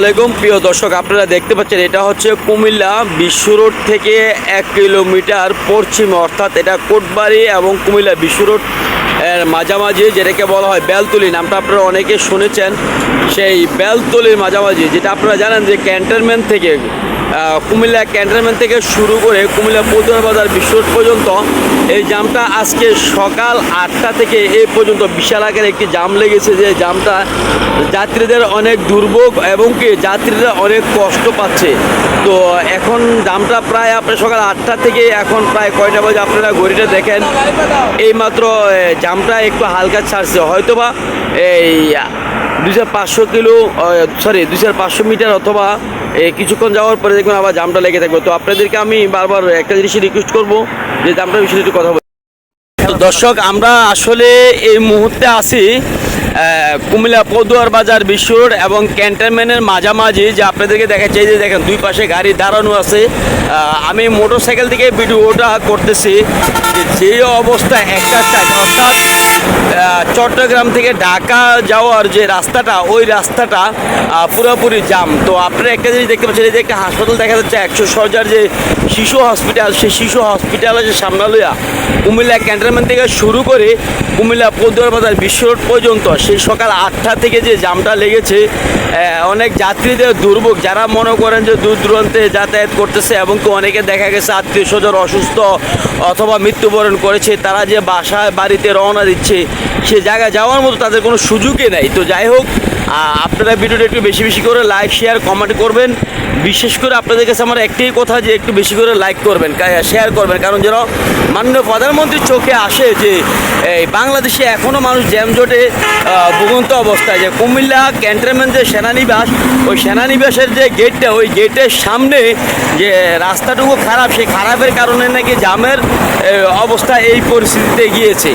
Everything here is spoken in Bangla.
আলাইকুম প্রিয় দর্শক, আপনারা দেখতে পাচ্ছেন এটা হচ্ছে কুমিল্লা বিশ্ব রোড থেকে 1 কিলোমিটার পশ্চিমে, অর্থাৎ এটা কোটবাড়ি এবং কুমিল্লা বিশ্ব রোড এর মাঝামাঝি, যেটাকে বলা হয় বেলতলি। নামটা আপনারা অনেকে শুনেছেন। সেই বেলতলির মাঝামাঝি, যেটা আপনারা জানেন যে ক্যান্টনমেন্ট থেকে কুমিল্লা ক্যান্টনমেন্ট থেকে শুরু করে কুমিল্লা পৌতনা বাজার বিশ্ব রোড পর্যন্ত এই জামটা আজকে সকাল 8টা থেকে এই পর্যন্ত বিশাল আকারে একটি জাম লেগেছে। যে জামটা যাত্রীদের অনেক দুর্ভোগ এবং কি যাত্রীরা অনেক কষ্ট পাচ্ছে। তো এখন জামটা প্রায় আপনার সকাল 8টা থেকে এখন প্রায় কয়টা বাজে আপনারা ঘড়িটা দেখেন, এইমাত্র জামটা একটু হালকা ছাড়ছে, হয়তোবা এই 2500 মিটার অথবা কিছুক্ষণ যাওয়ার পরে দেখবেন আবার জামটা লেগে থাকবে। তো আপনাদেরকে আমি বারবার একটা জিনিসই রিকোয়েস্ট করবো যে জামটার বিষয়ে একটু কথা বলি। তো দর্শক, আমরা আসলে এই মুহূর্তে আছি কুমিল্লা পদুয়ার বাজার বিশ্ব রোড এবং ক্যান্টনমেন্টের মাঝামাঝি। যে আপনাদেরকে দেখাচ্ছি, যে দেখেন দুই পাশে গাড়ি দাঁড়ানো আছে। আমি মোটরসাইকেল থেকে ভিডিওটা করতেছি যে অবস্থা একটা সাইড, অর্থাৎ চট্টগ্রাম থেকে ঢাকা যাওয়ার যে রাস্তাটা, ওই রাস্তাটা পুরোপুরি জাম। তো আপনারা একটা জিনিস দেখতে পাচ্ছেন, এই যে একটা হাসপাতাল দেখা যাচ্ছে 100 শয্যার যে শিশু হসপিটাল, সেই শিশু হসপিটালের যে সামনে লইয়া কুমিল্লা ক্যান্টনমেন্ট থেকে শুরু করে কুমিল্লা পদুয়ার বাজার বিশ্ব রোড পর্যন্ত সেই সকাল 8টা থেকে যে জামটা লেগেছে, অনেক যাত্রীদের দুর্ভোগ। যারা মনে করেন যে দূর দূরান্তে যাতায়াত করতেছে এবং কি অনেকে দেখা গেছে আত্মীয় স্বজন অসুস্থ অথবা মৃত্যুবরণ করেছে, তারা যে বাসায় বাড়িতে রওনা দিচ্ছে, সে জায়গায় যাওয়ার মতো তাদের কোনো সুযোগই নেই। তো যাই হোক, আপনারা ভিডিওটা একটু বেশি বেশি করে লাইক শেয়ার কমেন্ট করবেন। বিশেষ করে আপনাদের কাছে আমার একটাই কথা, যে একটু বেশি করে লাইক করবেন, শেয়ার করবেন, কারণ যেন মাননীয় প্রধানমন্ত্রীর চোখে আসে যে এই বাংলাদেশে এখনও মানুষ জ্যামজটে ভুগন্ত অবস্থায়। যে কুমিল্লা ক্যান্টনমেন্ট যে সেনানিবাস, ওই সেনানিবাসের যে গেটটা, ওই গেটের সামনে যে রাস্তাটুকু খারাপ, সেই খারাপের কারণে নাকি জামের অবস্থা এই পরিস্থিতিতে গিয়েছে।